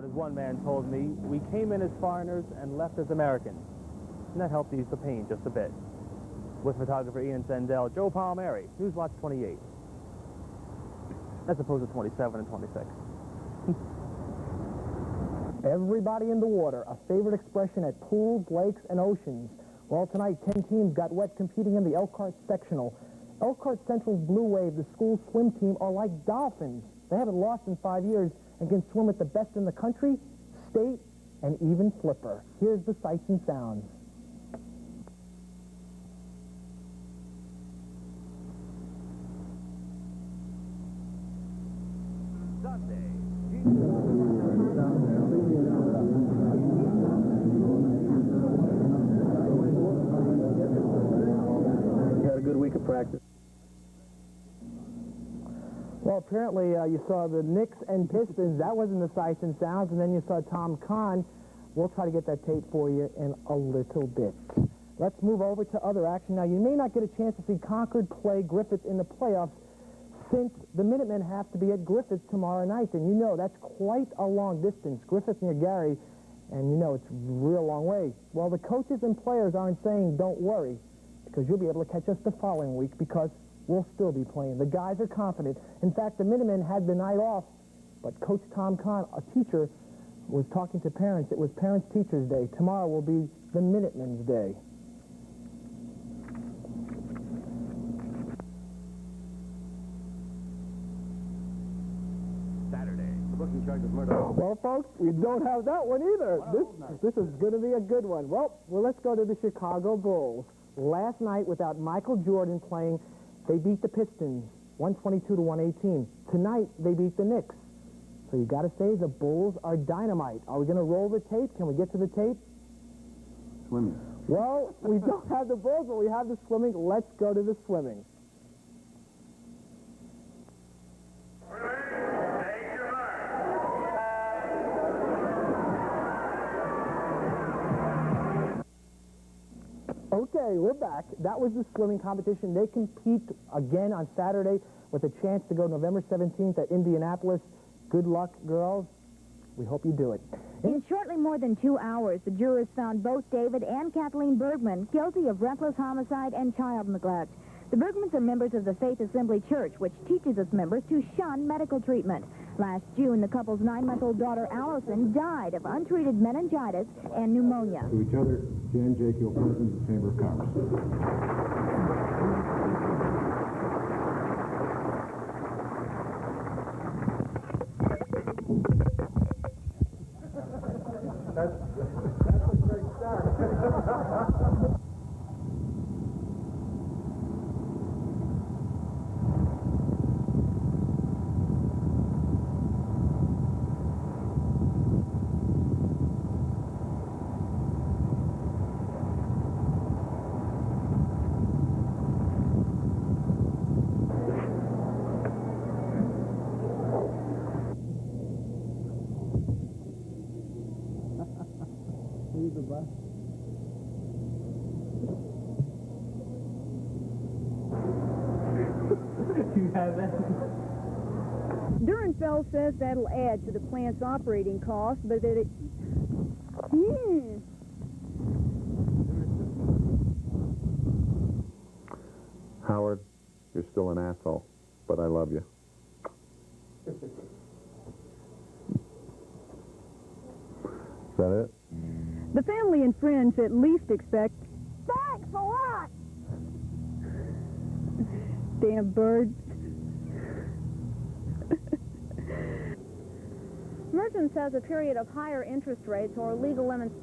as one man told me, we came in as foreigners and left as Americans. And that helped ease the pain just a bit. With photographer Ian Sendell, Joe Palmieri, Newswatch 28. As opposed to 27 and 26. Everybody in the water, a favorite expression at pools, lakes, and oceans. Well, tonight, 10 teams got wet competing in the Elkhart sectional. Elkhart Central's Blue Wave, the school swim team, are like dolphins. They haven't lost in 5 years and can swim with the best in the country, state, and even flipper. Here's the sights and sounds. Sunday. Had a good week of practice. Well, apparently you saw the Knicks and Pistons. That wasn't the sights and sounds. And then you saw Tom Kahn. We'll try to get that tape for you in a little bit. Let's move over to other action. Now, you may not get a chance to see Concord play Griffith in the playoffs since the Minutemen have to be at Griffith tomorrow night. And you know that's quite a long distance. Griffith near Gary, and you know it's a real long way. Well, the coaches and players aren't saying don't worry, because you'll be able to catch us the following week because we'll still be playing. The guys are confident. In fact, the Minutemen had the night off, but Coach Tom Kahn, a teacher, was talking to parents. It was Parents Teachers Day. Tomorrow will be the Minutemen's Day. Saturday. The booking charge of murder. Well, folks, we don't have that one either. This is going to be a good one. Well, let's go to the Chicago Bulls. Last night, without Michael Jordan playing, they beat the Pistons, 122-118. Tonight, they beat the Knicks. So you got to say the Bulls are dynamite. Are we going to roll the tape? Can we get to the tape? Swimming. Well, we don't have the Bulls, but we have the swimming. Let's go to the swimming. Okay, we're back. That was the swimming competition. They compete again on Saturday with a chance to go November 17th at Indianapolis. Good luck, girls. We hope you do it. In shortly more than 2 hours, the jurors found both David and Kathleen Bergman guilty of reckless homicide and child neglect. The Bergmans are members of the Faith Assembly Church, which teaches its members to shun medical treatment. Last June, the couple's 9-month-old daughter, Allison, died of untreated meningitis and pneumonia. To each other, Jan Jekyll, President of the Chamber of Commerce. That's a great start. You have that? Durenfeld says that'll add to the plant's operating costs, but that it... Howard, you're still an asshole, but I love you. Is that it? The family and friends at least expect... Thanks a lot! Damn birds. Merchants has a period of higher interest rates or legal limits.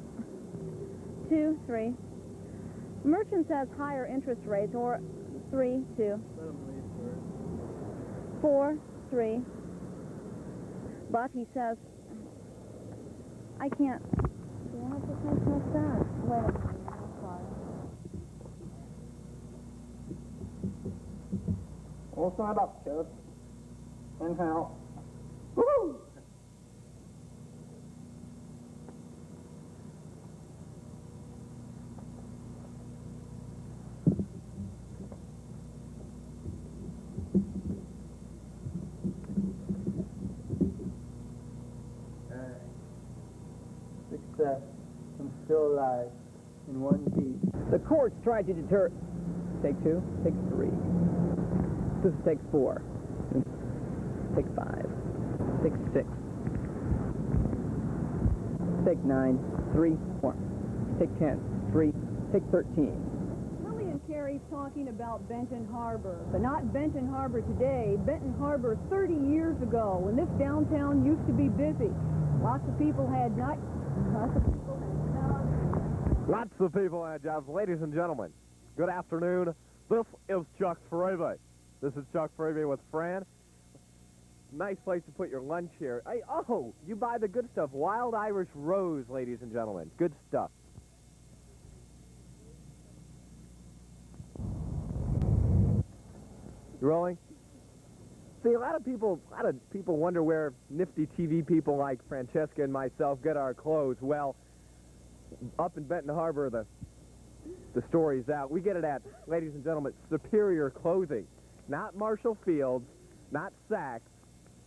2, 3. Merchants has higher interest rates or 3, 2. 4, 3. But he says, I can't. Why does it make no sense? Wait a minute, I'm sorry. All signed up, Sheriff. Inhale. Woo! success. I'm still alive in one piece. The courts tried to deter... Take 2, take 3. This is take 4. Take 5. Take 6. Take 9, 3, 4. Take 10, 3, take 13. Willie and Carrie's talking about Benton Harbor, but not Benton Harbor today. Benton Harbor 30 years ago, when this downtown used to be busy. Lots of people had jobs. Lots of people had jobs. Ladies and gentlemen, good afternoon. This is Chuck Ferebe. This is Chuck Ferebe with Fran. Nice place to put your lunch here. Hey, oh, you buy the good stuff. Wild Irish Rose, ladies and gentlemen. Good stuff. You rolling? See, a lot of people wonder where nifty TV people like Francesca and myself get our clothes. Well, up in Benton Harbor, the story's out. We get it at, ladies and gentlemen, Superior Clothing. Not Marshall Fields, not Saks,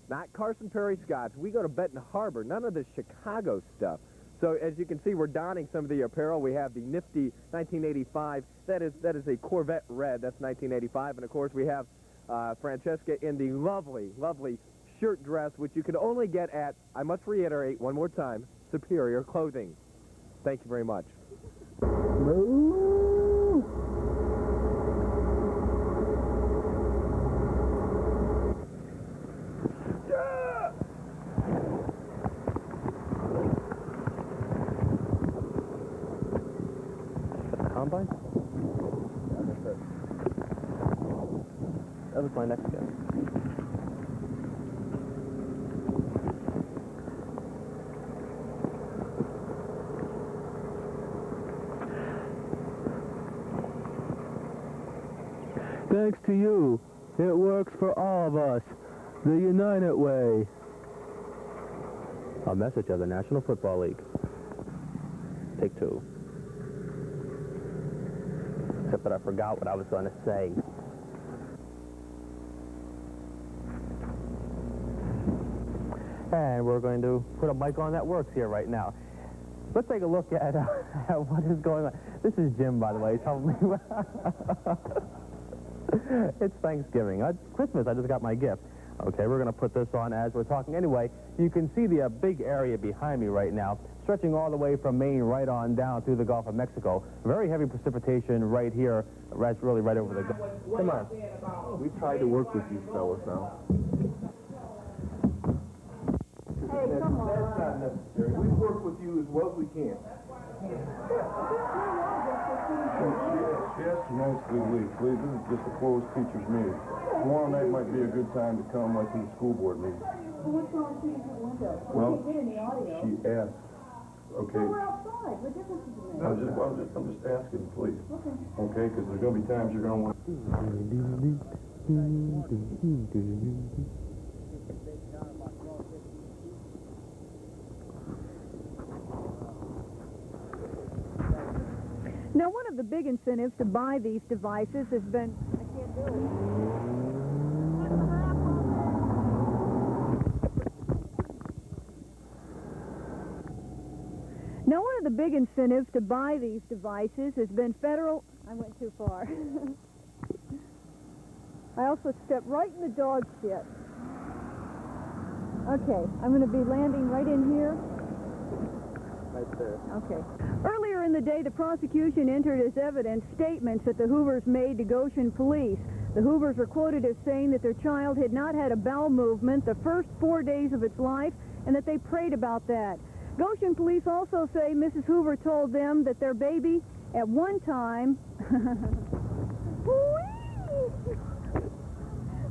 not Carson Perry Scott's. We go to Benton Harbor. None of this Chicago stuff. So as you can see, we're donning some of the apparel. We have the nifty 1985. That is a Corvette red. That's 1985. And of course, we have Francesca in the lovely, lovely shirt dress, which you can only get at, I must reiterate one more time, Superior Clothing. Thank you very much. Combine? That was my next guess. Thanks to you, it works for all of us. The United Way. A message of the National Football League. Take 2. Except that I forgot what I was going to say. And we're going to put a mic on that works here right now. Let's take a look at what is going on. This is Jim, by the way. Tell me. It's Thanksgiving. Christmas, I just got my gift. Okay, we're going to put this on as we're talking. Anyway, you can see the big area behind me right now, stretching all the way from Maine right on down through the Gulf of Mexico. Very heavy precipitation right here. That's really right over the Gulf. Come on. We tried to work with you fellas now. Hey, come on. That's not necessary. We work with you as well as we can. Yes, mostly leave, please. This is just a closed teacher's meeting. Tomorrow night might be a good time to come like to the school board meeting. Well, what's wrong with the window? Well, We can't get in the audio. she asked. Okay. Well, we're outside. What difference does it make? I'm just asking, please. Okay. Okay, because there's going to be times you're going to want. Now, one of the big incentives to buy these devices has been... I can't do it. Now, one of the big incentives to buy these devices has been federal... I went too far. I also stepped right in the dog shit. Okay, I'm going to be landing right in here. Right there. Okay. Earlier in the day, the prosecution entered as evidence statements that the Hoovers made to Goshen police. The Hoovers were quoted as saying that their child had not had a bowel movement the first 4 days of its life and that they prayed about that. Goshen police also say Mrs. Hoover told them that their baby at one time...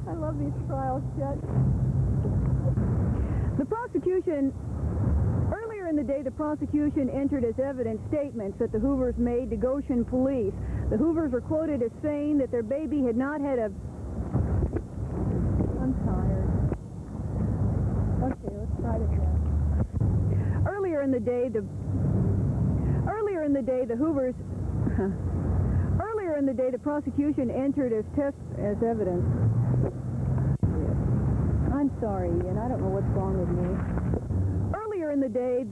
I love these trial shit. The prosecution... Earlier in the day, the prosecution entered as evidence statements that the Hoovers made to Goshen police. The Hoovers were quoted as saying that their baby had not had a... I'm tired. Okay, let's try it again. Earlier in the day, the Hoovers... Earlier in the day, the prosecution entered as evidence. I'm sorry, Ian. I don't know what's wrong with me. Earlier in the day,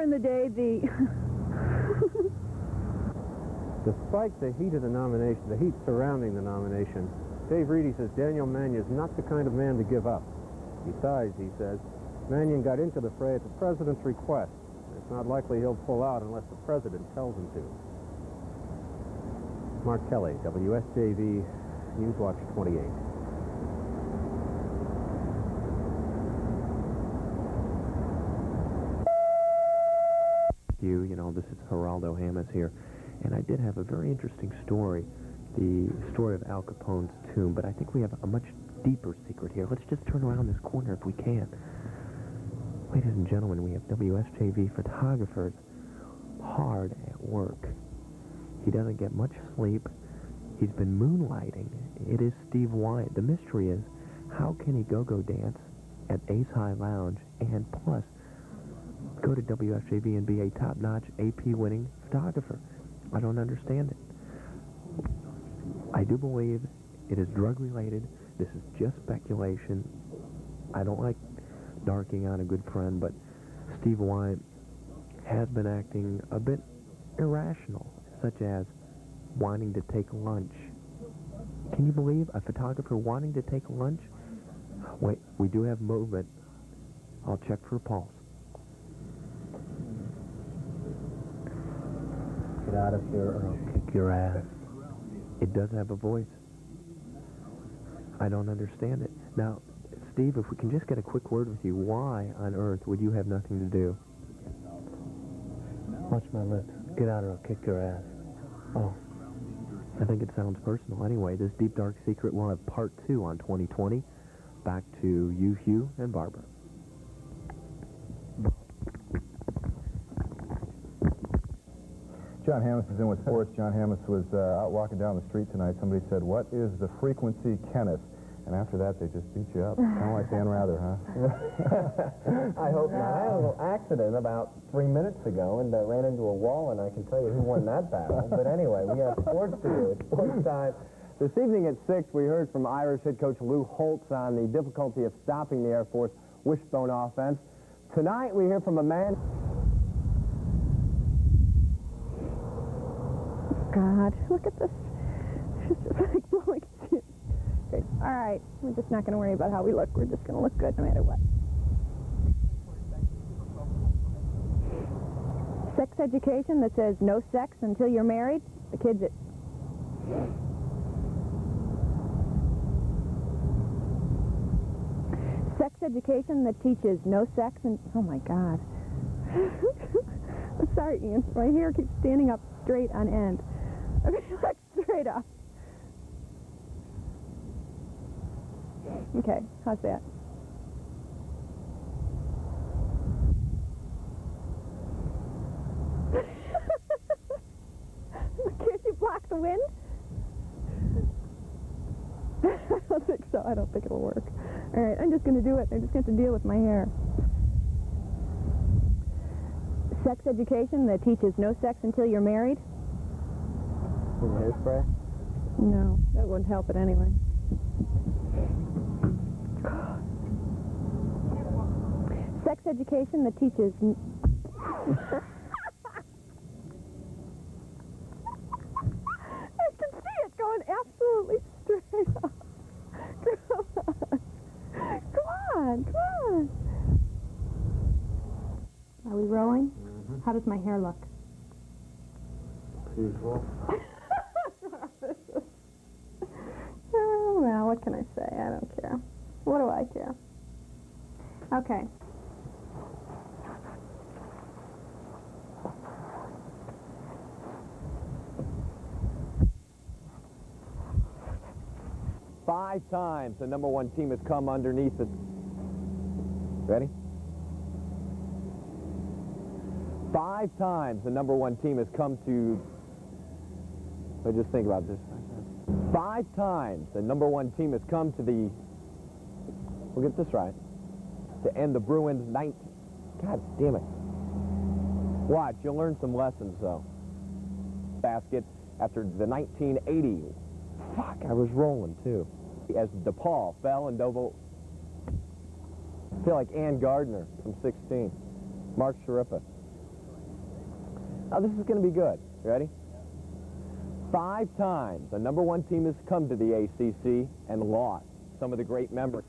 Earlier in the day, the... Despite the heat of the nomination, the heat surrounding the nomination, Dave Reedy says Daniel Mannion is not the kind of man to give up. Besides, he says, Mannion got into the fray at the president's request. It's not likely he'll pull out unless the president tells him to. Mark Kelly, WSJV Newswatch 28. You know, this is Geraldo Hamas here, and I did have a very interesting story, the story of Al Capone's tomb, but I think we have a much deeper secret here. Let's just turn around this corner if we can. Ladies and gentlemen, we have WSJV photographers hard at work. He doesn't get much sleep. He's been moonlighting. It is Steve Wyatt. The mystery is, how can he go-go dance at Ace High Lounge and plus go to WSJV and be a top-notch AP-winning photographer? I don't understand it. I do believe it is drug-related. This is just speculation. I don't like darking out a good friend, but Steve Wyatt has been acting a bit irrational, such as wanting to take lunch. Can you believe a photographer wanting to take lunch? Wait, we do have movement. I'll check for a pulse. Get out of here or I'll kick your ass. It does have a voice. I don't understand it. Now, Steve, if we can just get a quick word with you, why on earth would you have nothing to do? Watch my lips. Get out or I'll kick your ass. Oh. I think it sounds personal. Anyway, this deep, dark secret will have part 2 on 2020. Back to you, Hugh, and Barbara. John Hamas is in with sports. John Hamas was out walking down the street tonight. Somebody said, "What is the frequency, Kenneth?" And after that, they just beat you up. Kind of like Dan Rather, huh? I hope not. I had a little accident about 3 minutes ago and ran into a wall, and I can tell you who won that battle. But anyway, we have sports to do. It's sports time. This evening at 6, we heard from Irish head coach Lou Holtz on the difficulty of stopping the Air Force wishbone offense. Tonight, we hear from a man... God, look at this. It's just like blowing shit. Okay, all right, we're just not going to worry about how we look. We're just going to look good no matter what. Sex education that says no sex until you're married. The kids at... Sex education that teaches no sex and... Oh, my God. I'm sorry, Ian. My hair keeps standing up straight on end. I mean, like straight up. Okay, how's that? Can't you block the wind? I don't think so. I don't think it'll work. All right, I'm just going to do it. I'm just going to deal with my hair. Sex education that teaches no sex until you're married? Hairspray? No, that wouldn't help it anyway. Sex education that teaches... I can see it going absolutely straight up. Come on. Come on. Are we rolling? Mm-hmm. How does my hair look? Usual. Oh, well, what can I say? I don't care. What do I care? Okay. Five times the #1 team has come underneath the... Ready? 5 times the #1 team has come to... But just think about this. 5 times the #1 team has come to the... We'll get this right. To end the Bruins 19... God damn it. Watch, you'll learn some lessons, though. Basket after the 1980... Fuck, I was rolling, too. As DePaul fell and Doval... I feel like Ann Gardner from 16. Mark Sharippa. Now, this is going to be good. You ready? 5 times the number 1 team has come to the ACC and lost. Some of the great members.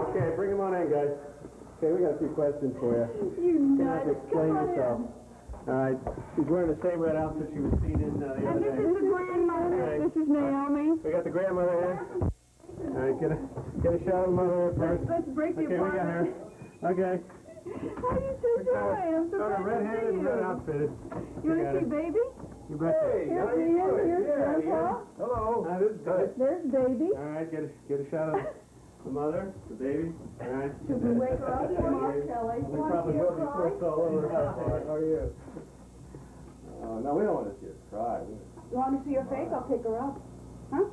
Okay, bring him on in, guys. Okay, we got a few questions for you. You nuts. Explain yourself. All right. She's wearing the same red outfit she was seen in the other day. This is the grandmother. Okay. This is Naomi. We got the grandmother here. All right, get a shot of the mother first. Let's break the Okay, we got her. Okay. How are you so doing? I'm so glad to red-handed see and you. red outfitted. You want to see baby? You betcha. Here he is. Here's Grandpa. Hello. This is good. There's baby. All right, get a shot of the mother, the baby. All right. Should we wake her up? Come on, Kelly. We probably will before it's all over. How are you? No, we don't want to see her cry. You want to see her face? I'll pick her up. Huh?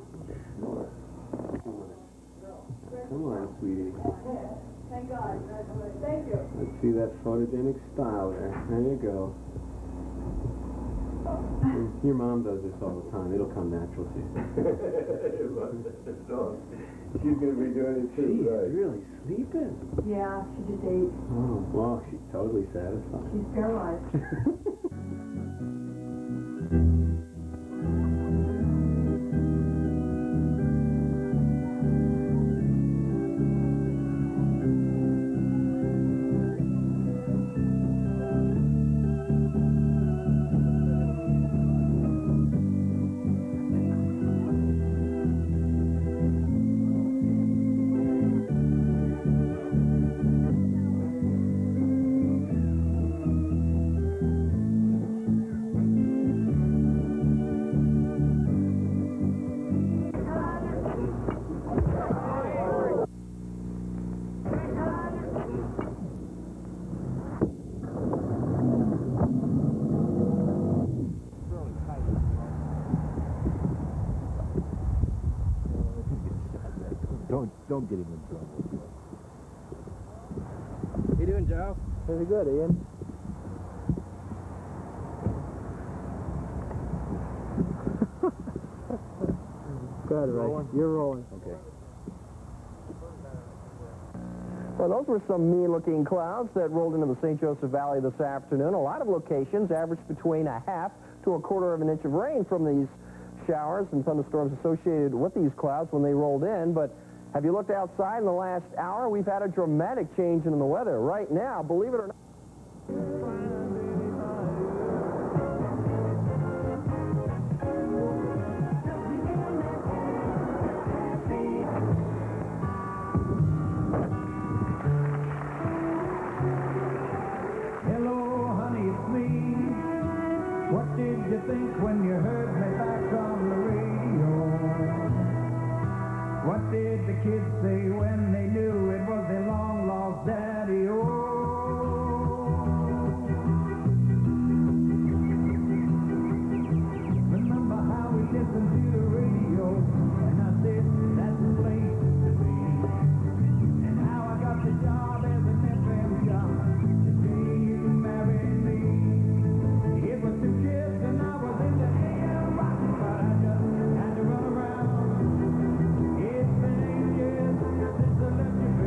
Come on, sweetie. Thank God. Thank you. Let's see that photogenic style there. There you go. Your mom does this all the time. It'll come natural to you. She's going to be doing it too. She's really sleeping. Yeah, she just ate. Oh, well, she's totally satisfied. She's paralyzed. Don't get him in trouble. How you doing, Joe? Pretty good, Ian. Good, right? You're rolling. Okay. Well, those were some mean-looking clouds that rolled into the St. Joseph Valley this afternoon. A lot of locations averaged between a half to a quarter of an inch of rain from these showers and thunderstorms associated with these clouds when they rolled in. But have you looked outside in the last hour? We've had a dramatic change in the weather. Right now, believe it or not. Hello, honey, it's me. What did you think when you heard me back on the radio? What did the kids say when they knew it was their long-lost daddy? Oh, remember how we listened to the radio, and I said that's the place to be, and how I got the job as an FM jock. Today you can marry me. It was 2 kids and I was in the AM rocking, but I just had to run around. It's been 8 years since I left you.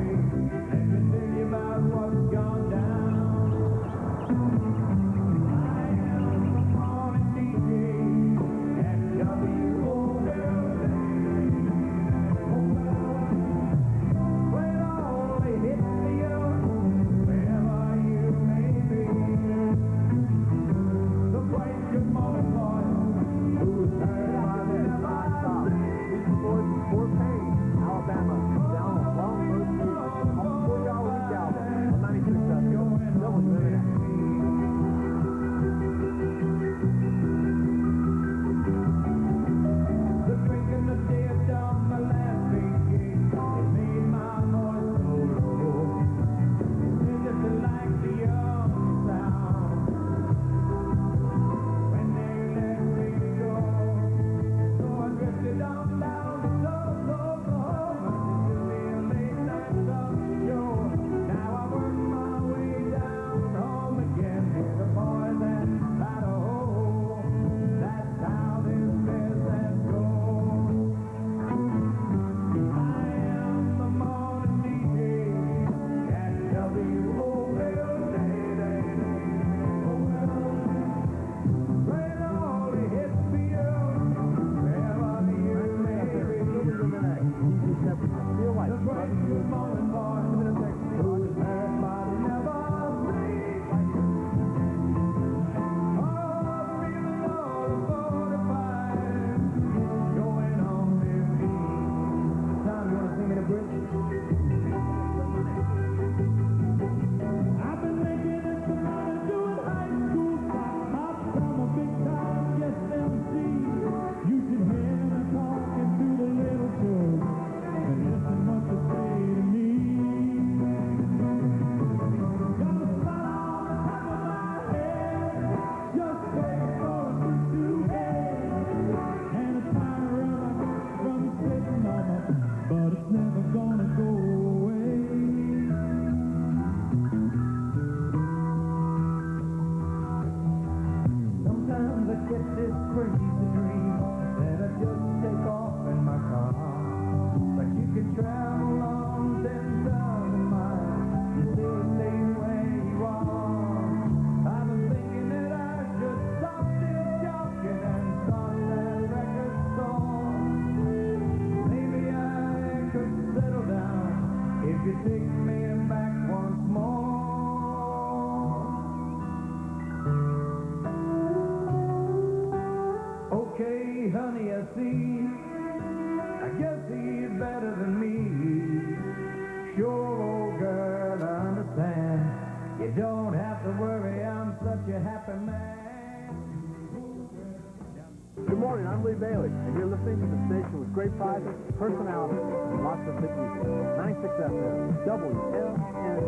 Good morning, I'm Lee Bailey, and you're listening to the station with great prizes, personality, and lots of hit music. 96 FM, WLNS.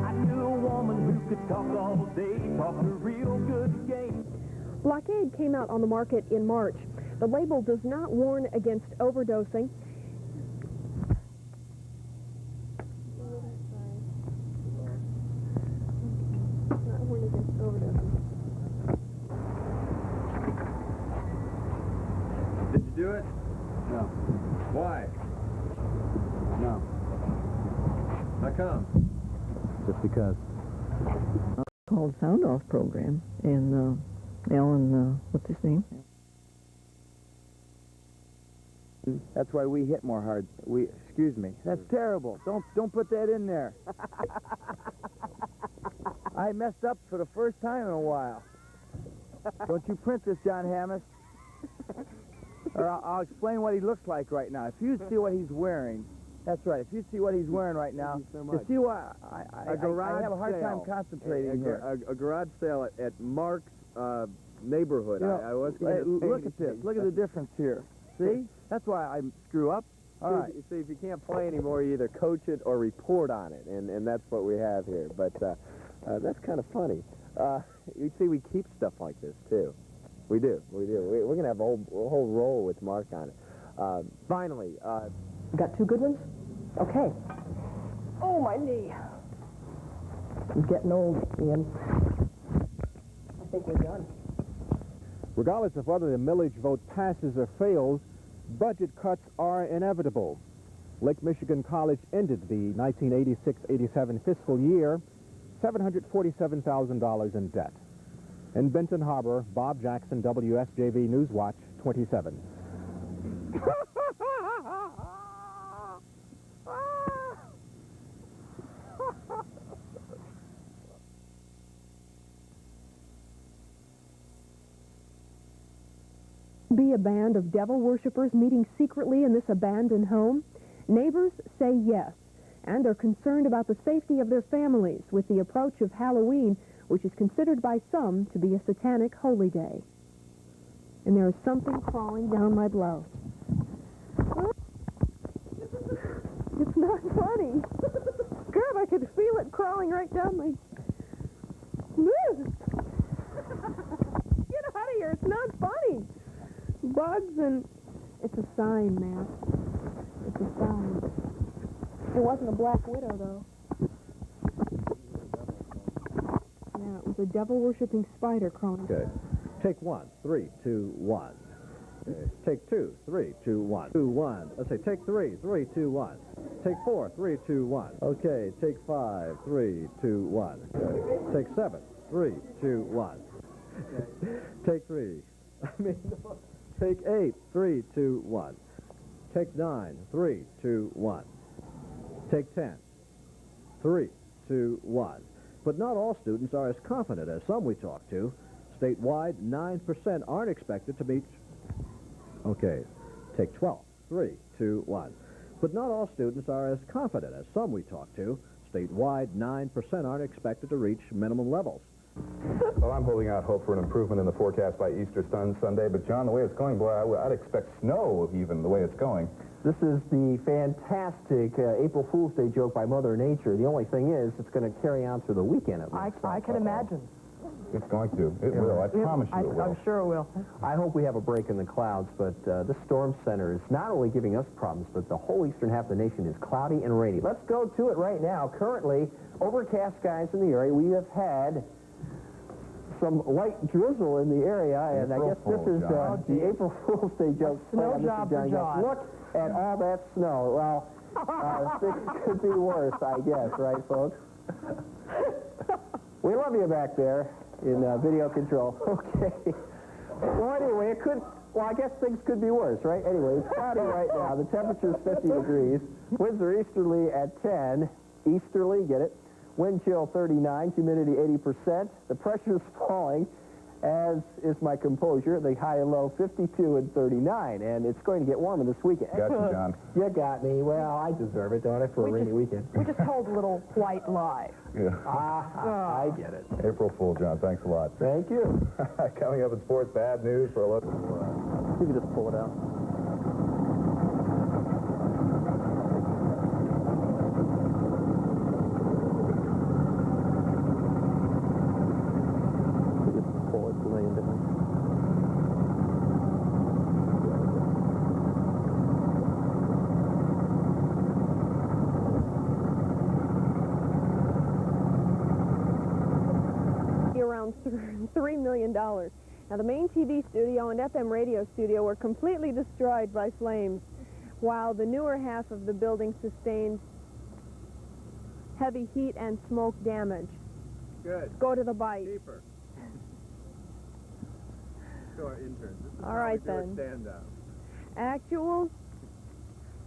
I knew a woman who could talk all day, talk a real good game. Blockade came out on the market in March. The label does not warn against overdosing. Not warn against overdosing. Did you do it? No. Why? No. How come? Just because. Called Sound Off program, and Alan, what's his name? That's why we hit more hard. Excuse me. That's terrible. Don't put that in there. I messed up for the first time in a while. Don't you print this, John Hammis. Or I'll explain what he looks like right now. If you see what he's wearing, that's right. If you see what he's wearing right now, to see what I have a hard time concentrating here. A garage sale at Mark's neighborhood. You know, I was going to look at this. Look at the difference here. See? That's why I screw up. All right. You see, if you can't play anymore, you either coach it or report on it, and that's what we have here. But that's kind of funny. You see, we keep stuff like this, too. We do. We're going to have a whole roll with Mark on it. Finally. Got two good ones? Okay. Oh, my knee. I'm getting old, Ian. I think we're done. Regardless of whether the millage vote passes or fails, budget cuts are inevitable. Lake Michigan College ended the 1986-87 fiscal year $747,000 in debt. In Benton Harbor, Bob Jackson, WSJV Newswatch 27. Be a band of devil worshippers meeting secretly in this abandoned home? Neighbors say yes, and are concerned about the safety of their families with the approach of Halloween, which is considered by some to be a satanic holy day. And there is something crawling down my blouse. It's not funny. God, I could feel it crawling right down my... Get out of here, it's not funny. Bugs and... It's a sign, Matt. It's a sign. It wasn't a black widow, though. Yeah, it was a devil-worshipping spider crawling. Okay. Take 1, 3, 2, 1. Okay. Take 2, 3, 2, 1. 2, 1. Let's say take 3, 3, 2, 1. Take 4, 3, 2, 1. Okay. Take 5, 3, 2, 1. Okay. Take 7, 3, 2, 1. Okay. Take 3. Take 8, 3, 2, 1. Take 9, 3, 2, 1. Take 10, 3, 2, 1. But not all students are as confident as some we talked to. Statewide, 9% aren't expected to meet. Okay, take 12, 3, 2, 1. But not all students are as confident as some we talked to. Statewide, 9% aren't expected to reach minimum levels. Well, I'm holding out hope for an improvement in the forecast by Easter Sunday, but John, the way it's going, boy, I'd expect snow even the way it's going. This is the fantastic April Fool's Day joke by Mother Nature. The only thing is, it's going to carry on through the weekend at least. I can imagine. It's going to. It will. I promise you it will. I'm sure it will. I hope we have a break in the clouds, but this storm center is not only giving us problems, but the whole eastern half of the nation is cloudy and rainy. Let's go to it right now. Currently, overcast skies in the area. We have had some light drizzle in the area, and I guess this is the April Fool's Day joke. Snow job for John. Look at all that snow. Well, things could be worse, I guess, right, folks? We love you back there in video control. Okay. Well, anyway, I guess things could be worse, right? Anyway, it's cloudy right now. The temperature is 50 degrees. Winds are easterly at 10. Easterly, get it? Wind chill 39, humidity 80%. The pressure is falling, as is my composure. The high and low 52 and 39, and it's going to get warmer this weekend. Got you, John. You got me. Well, I deserve it, don't I, for a rainy weekend? We just told a little white lie. Yeah. I get it. April Fool, John. Thanks a lot. Thank you. Coming up in sports, bad news for a local. You can just pull it out. Around $3 million. Now, the main TV studio and FM radio studio were completely destroyed by flames, while the newer half of the building sustained heavy heat and smoke damage. Good. Go to the bite. Deeper. Show our interns. This is All right, how we do then. a stand-up.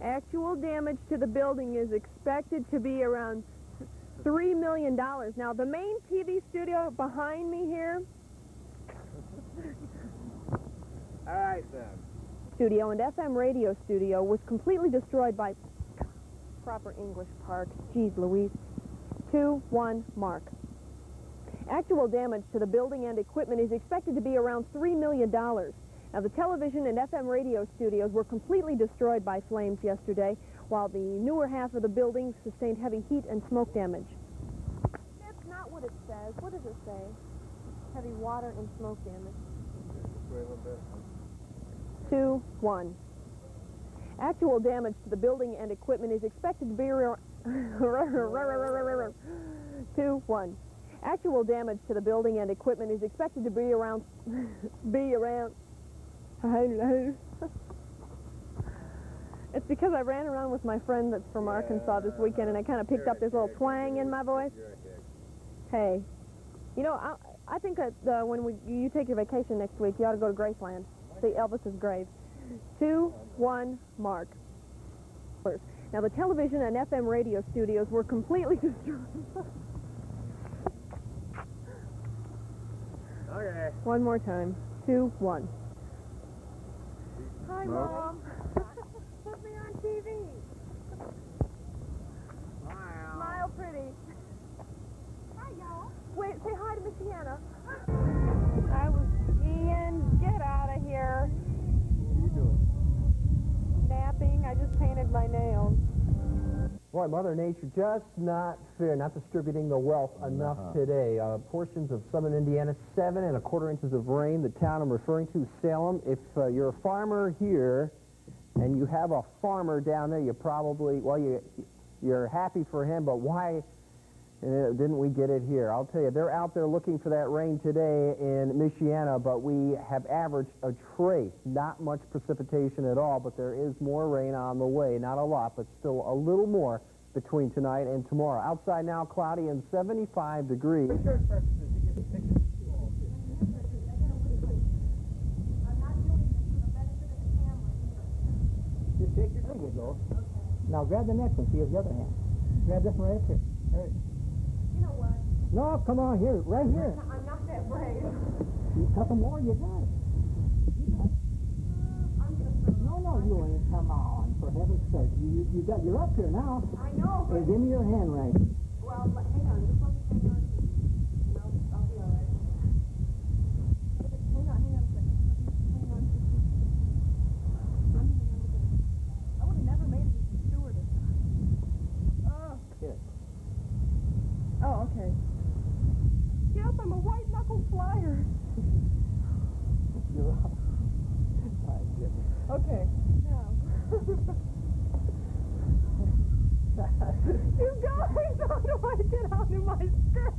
Actual damage to the building is expected to be around $3 million. Now, the main TV studio behind me here, All right, then. studio and FM radio studio was completely destroyed by proper English park. Geez Louise. 2-1 mark. Actual damage to the building and equipment is expected to be around $3 million. Now, the television and FM radio studios were completely destroyed by flames yesterday, while the newer half of the building sustained heavy heat and smoke damage. That's not what it says. What does it say? Heavy water and smoke damage. 2-1. Actual damage to the building and equipment is expected to be around 2-1. Actual damage to the building and equipment is expected to be around It's because I ran around with my friend that's from Arkansas this weekend, and I kind of picked up this little twang in my voice. Hey, you know, I think that when you take your vacation next week, you ought to go to Graceland, see Elvis's grave. 2-1 mark. Now, the television and FM radio studios were completely destroyed. Okay. One more time. 2-1. Hi, Mom. Put me on TV. Smile pretty. Hi, y'all. Wait, say hi to Miss Deanna. I was Ian. Get out of here. What are you doing? Napping. I just painted my nails. Boy, Mother Nature just not fair, not distributing the wealth enough today. Portions of southern Indiana, 7 1/4 inches of rain. The town I'm referring to, Salem. If you're a farmer here and you have a farmer down there, you probably, well, you're happy for him, but why didn't we get it here? I'll tell you, they're out there looking for that rain today in Michiana, but we have averaged a trace, not much precipitation at all, but there is more rain on the way. Not a lot, but still a little more between tonight and tomorrow. Outside now, cloudy and 75 degrees. Just take your go. Now grab the next one. See with the other hand. Grab this one right up here. There it is. You know what? No, come on, here, right here. I'm not that brave. You couple more, you got it. You got it. I'm gonna throw No, you ain't. Come on, for heaven's sake. You're up here now. I know, Hey, but... give me your hand right. Well, hang on. Just let me hang on. I'll be all right. Hang on a second. Hang on. Let me hang on to this. I would have never made it as a stewardess. Oh. Here. Oh, okay. Yes, I'm a white-knuckle flyer. You're up. My goodness. Okay, now. You guys, how do I get out of my skirt?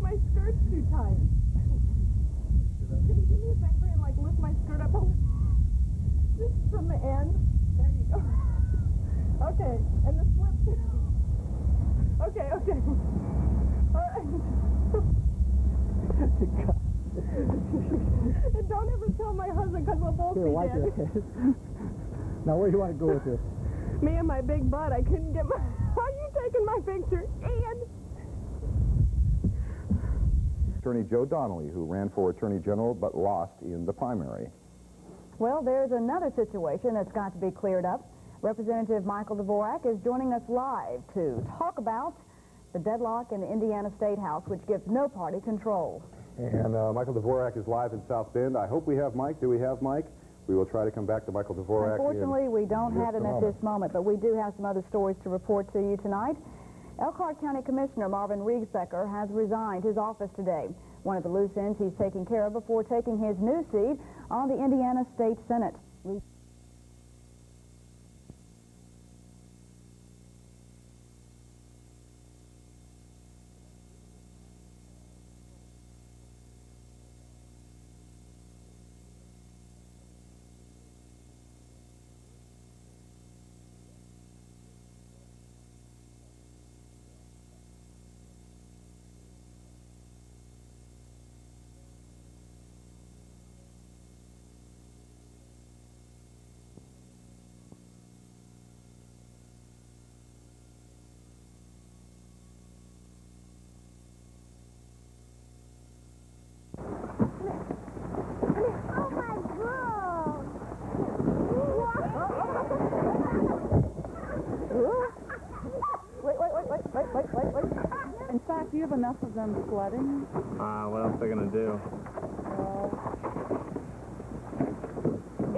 My skirt's too tight. Can you do me a favor and, lift my skirt up just from the end? There you go. Okay, and the slip too. Okay. All right. And don't ever tell my husband, because we'll both Here, be wipe dead. your head. Now, where do you want to go with this? Me and my big butt, I couldn't get my... Are you taking my picture? And... Attorney Joe Donnelly, who ran for Attorney General but lost in the primary. Well, there's another situation that's got to be cleared up. Representative Michael Dvorak is joining us live to talk about the deadlock in the Indiana State House, which gives no party control. And Michael Dvorak is live in South Bend. I hope we have Mike. Do we have Mike? We will try to come back to Michael Dvorak. Unfortunately, we don't have him at this moment, but we do have some other stories to report to you tonight. Elkhart County Commissioner Marvin Riegsbecker has resigned his office today. One of the loose ends he's taking care of before taking his new seat on the Indiana State Senate. Wait. In fact, do you have enough of them flooding? What else are they going to do?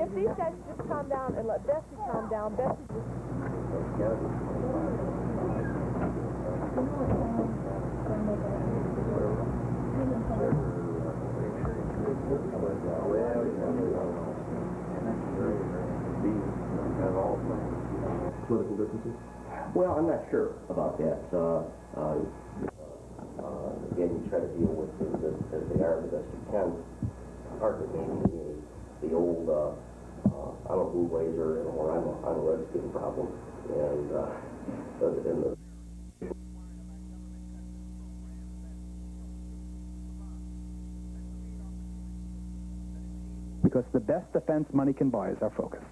If these guys just calm down and let Bessie calm down, Bessie just... Political differences? Well, I'm not sure about that. Again, you try to deal with things as they are the best you can. Part of it may be the old, I'm a Blue Blazer, or I'm a Redskin problem. And the because the best defense money can buy is our focus.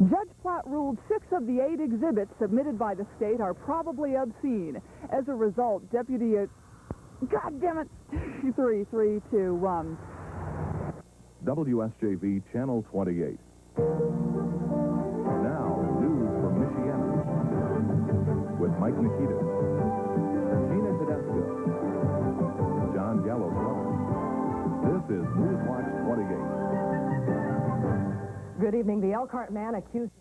Judge Platt ruled 6 of the 8 exhibits submitted by the state are probably obscene. As a result, Deputy... God damn it! 3, 2, 1. WSJV Channel 28. Now, news from Michiana with Mike Nikita, Gina Tedesco, John Gallo Brothers. This is Newswatch 28. Good evening. The Elkhart man accused...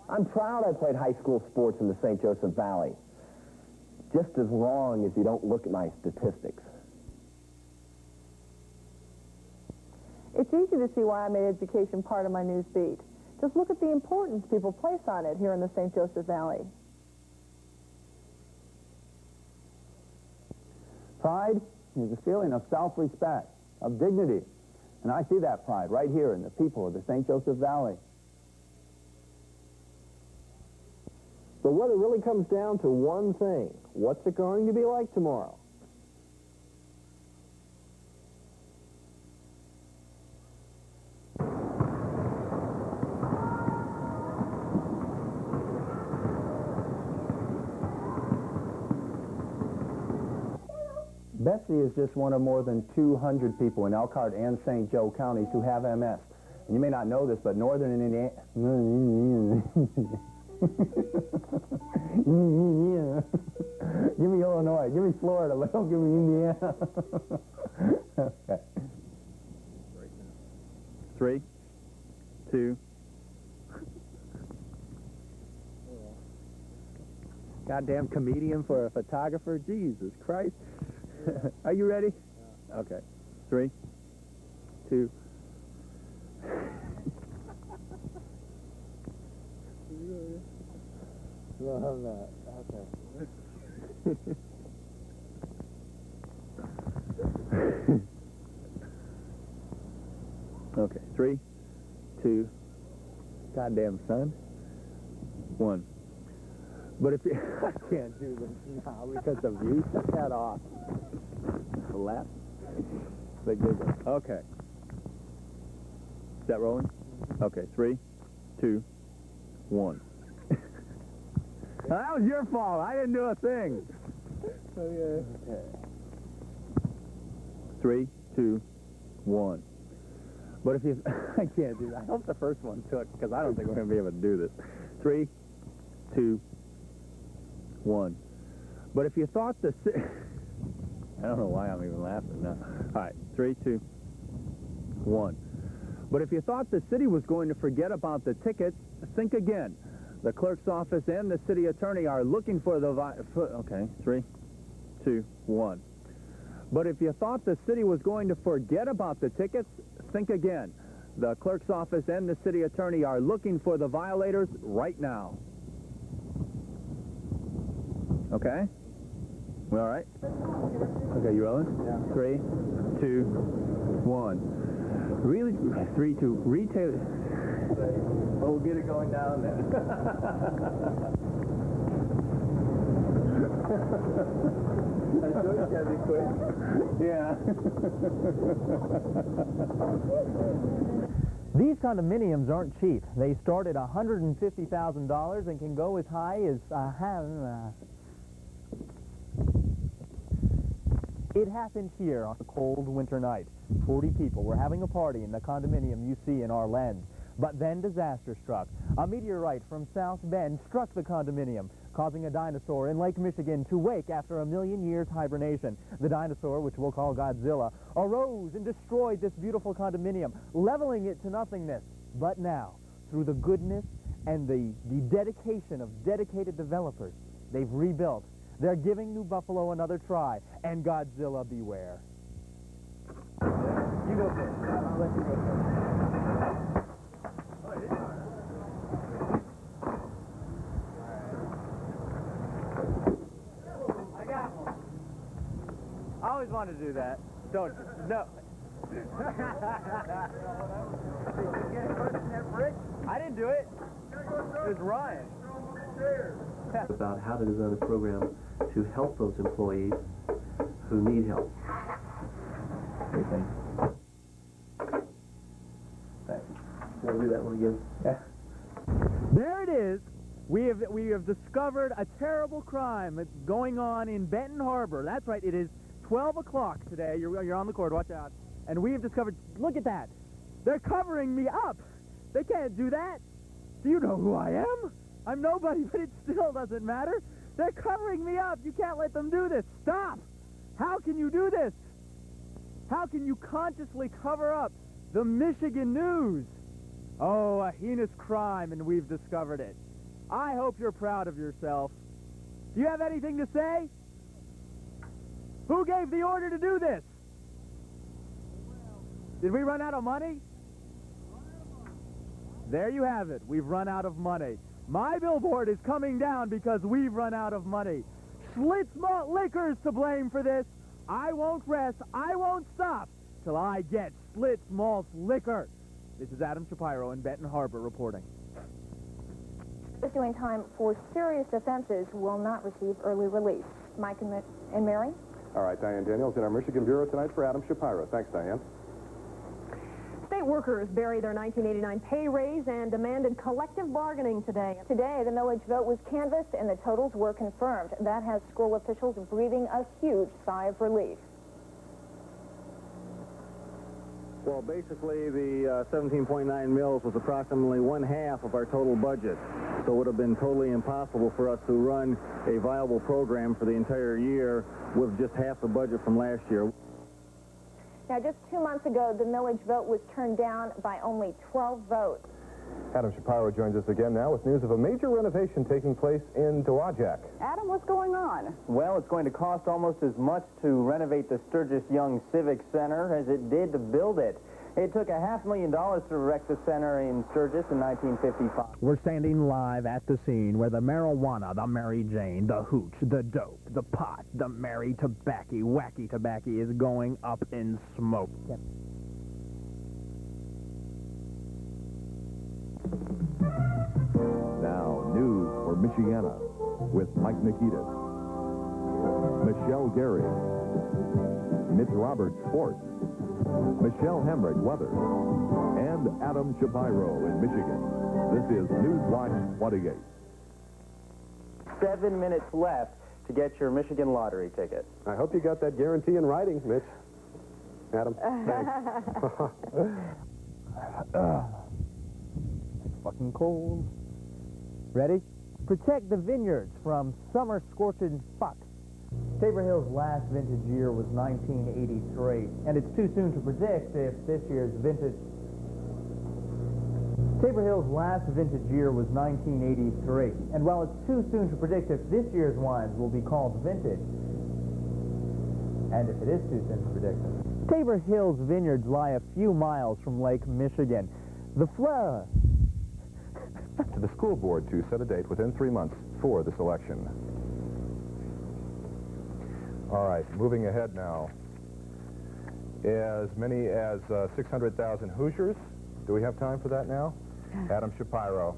I'm proud I played high school sports in the St. Joseph Valley. Just as long as you don't look at my statistics. It's easy to see why I made education part of my news beat. Just look at the importance people place on it here in the St. Joseph Valley. Pride is a feeling of self-respect, of dignity. And I see that pride right here in the people of the St. Joseph Valley. But what it really comes down to one thing. What's it going to be like tomorrow? Bessie is just one of more than 200 people in Elkhart and St. Joe counties who have MS. And you may not know this, but northern Indiana... Give me Illinois. Give me Florida. Don't give me Indiana. Okay. 3, 2. Goddamn comedian for a photographer. Jesus Christ. Are you ready? Yeah. Okay. 3, 2. No, I'm not. Okay. Okay. 3, 2. Goddamn son. 1. But if you... I can't do this now because of you. Shut that off. The left. The giggle. Okay. Is that rolling? Okay. 3, 2, 1. That was your fault. I didn't do a thing. Okay. 3, 2, 1. But if you... I can't do that. I hope the first one took, because I don't think we're going to be able to do this. 3, 2, 1. But if you thought the... I don't know why I'm even laughing now. All right. 3, 2, 1. But if you thought the city was going to forget about the tickets, think again. The clerk's office and the city attorney are looking for the... Okay, 3, 2, 1. But if you thought the city was going to forget about the tickets, think again. The clerk's office and the city attorney are looking for the violators right now. Okay? We all right? Okay, you rolling? Yeah. 3, 2, 1. Really? 3, 2. Retail... We'll get it going down there. I told you gotta be quick. Yeah. These condominiums aren't cheap. They start at $150,000 and can go as high as It happened here on a cold winter night. 40 people were having a party in the condominium you see in our lens. But then disaster struck. A meteorite from South Bend struck the condominium, causing a dinosaur in Lake Michigan to wake after a million years hibernation. The dinosaur, which we'll call Godzilla, arose and destroyed this beautiful condominium, leveling it to nothingness. But now, through the goodness and the dedication of dedicated developers, they've rebuilt. They're giving New Buffalo another try, and Godzilla beware. You go first. I'll let you go first. I always wanted to do that. Don't you? No. I didn't do it. It was Ryan. About how to design a program to help those employees who need help. Thanks. Want to do that one again? Yeah. We have discovered a terrible crime that's going on in Benton Harbor. That's right, it is 12 o'clock today. You're on the cord, watch out. And we have discovered, look at that. They're covering me up. They can't do that. Do you know who I am? I'm nobody, but it still doesn't matter. They're covering me up. You can't let them do this. Stop. How can you do this? How can you consciously cover up the Michigan news? Oh, a heinous crime, and we've discovered it. I hope you're proud of yourself. Do you have anything to say? Who gave the order to do this? Did we run out of money? There you have it. We've run out of money. My billboard is coming down because we've run out of money. Schlitz Malt Liquor's to blame for this. I won't rest. I won't stop till I get Schlitz Malt Liquor. This is Adam Shapiro in Benton Harbor reporting. Doing time for serious offenses will not receive early release. Mike and Mary? All right, Diane Daniels in our Michigan Bureau tonight for Adam Shapiro. Thanks, Diane. State workers buried their 1989 pay raise and demanded collective bargaining today. Today, the millage vote was canvassed and the totals were confirmed. That has school officials breathing a huge sigh of relief. Well, basically, the 17.9 mils was approximately 1/2 of our total budget. So it would have been totally impossible for us to run a viable program for the entire year with just half the budget from last year. Now, just 2 months ago, the millage vote was turned down by only 12 votes. Adam Shapiro joins us again now with news of a major renovation taking place in Dowagiac. Adam, what's going on? Well, it's going to cost almost as much to renovate the Sturgis Young Civic Center as it did to build it. It took $500,000 to erect the center in Sturgis in 1955. We're standing live at the scene where the marijuana, the Mary Jane, the hooch, the dope, the pot, the Mary tobacco, wacky tobacco is going up in smoke. Yep. Now, news for Michiana with Mike Nikitas, Michelle Gary, Mitch Roberts Sports, Michelle Hemrick Weather, and Adam Shapiro in Michigan. This is Newswatch 28. 7 minutes left to get your Michigan lottery ticket. I hope you got that guarantee in writing, Mitch. Adam, thanks. It's fucking cold. Ready? Protect the vineyards from summer-scorching fuck. Tabor Hill's last vintage year was 1983, and it's too soon to predict if this year's vintage... Tabor Hill's last vintage year was 1983, and while it's too soon to predict if this year's wines will be called vintage, and if it is too soon to predict, Tabor Hill's vineyards lie a few miles from Lake Michigan. The flower... To the school board to set a date within 3 months for this election. All right, moving ahead now. As many as 600,000 Hoosiers. Do we have time for that now? Adam Shapiro.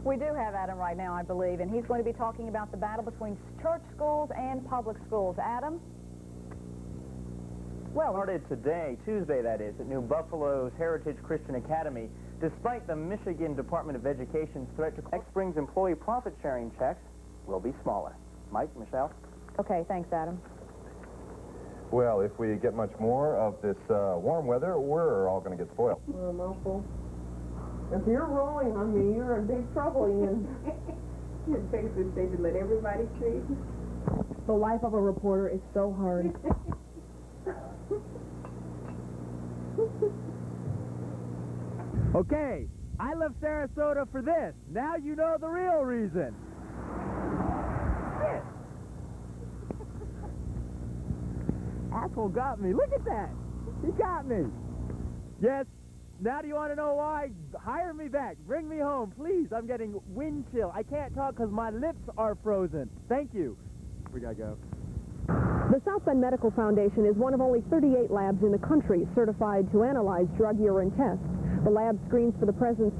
We do have Adam right now, I believe, and he's going to be talking about the battle between church schools and public schools. Adam? Well, started today, Tuesday that is, at New Buffalo's Heritage Christian Academy. Despite the Michigan Department of Education's threat to next spring's employee profit-sharing checks will be smaller. Mike, Michelle? Okay, thanks, Adam. Well, if we get much more of this warm weather, we're all going to get spoiled. Well, mouthful. If you're rolling on me, you're in big trouble, Ian. Your Texas state to let everybody see. The life of a reporter is so hard. Okay, I left Sarasota for this. Now you know the real reason. Shit. Asshole got me. Look at that. He got me. Yes. Now do you want to know why? Hire me back. Bring me home, please. I'm getting wind chill. I can't talk because my lips are frozen. Thank you. We gotta go. The South Bend Medical Foundation is one of only 38 labs in the country certified to analyze drug urine tests. The lab screens for the presence...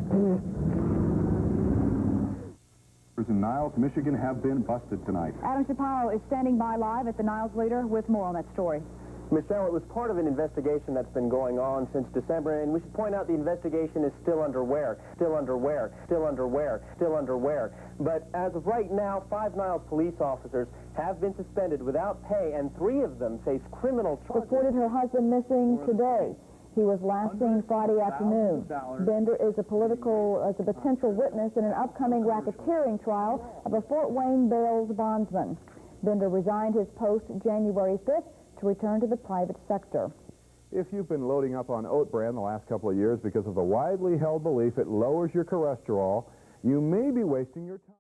In Niles, Michigan have been busted tonight. Adam Shapiro is standing by live at the Niles Leader with more on that story. Michelle, it was part of an investigation that's been going on since December, and we should point out the investigation is still underway. But as of right now, 5 Niles police officers have been suspended without pay, and 3 of them face criminal charges. Reported her husband missing today. He was last seen Friday afternoon. Bender is a potential witness in an upcoming racketeering trial of a Fort Wayne Bales bondsman. Bender resigned his post January 5th to return to the private sector. If you've been loading up on oat bran the last couple of years because of the widely held belief it lowers your cholesterol, you may be wasting your time.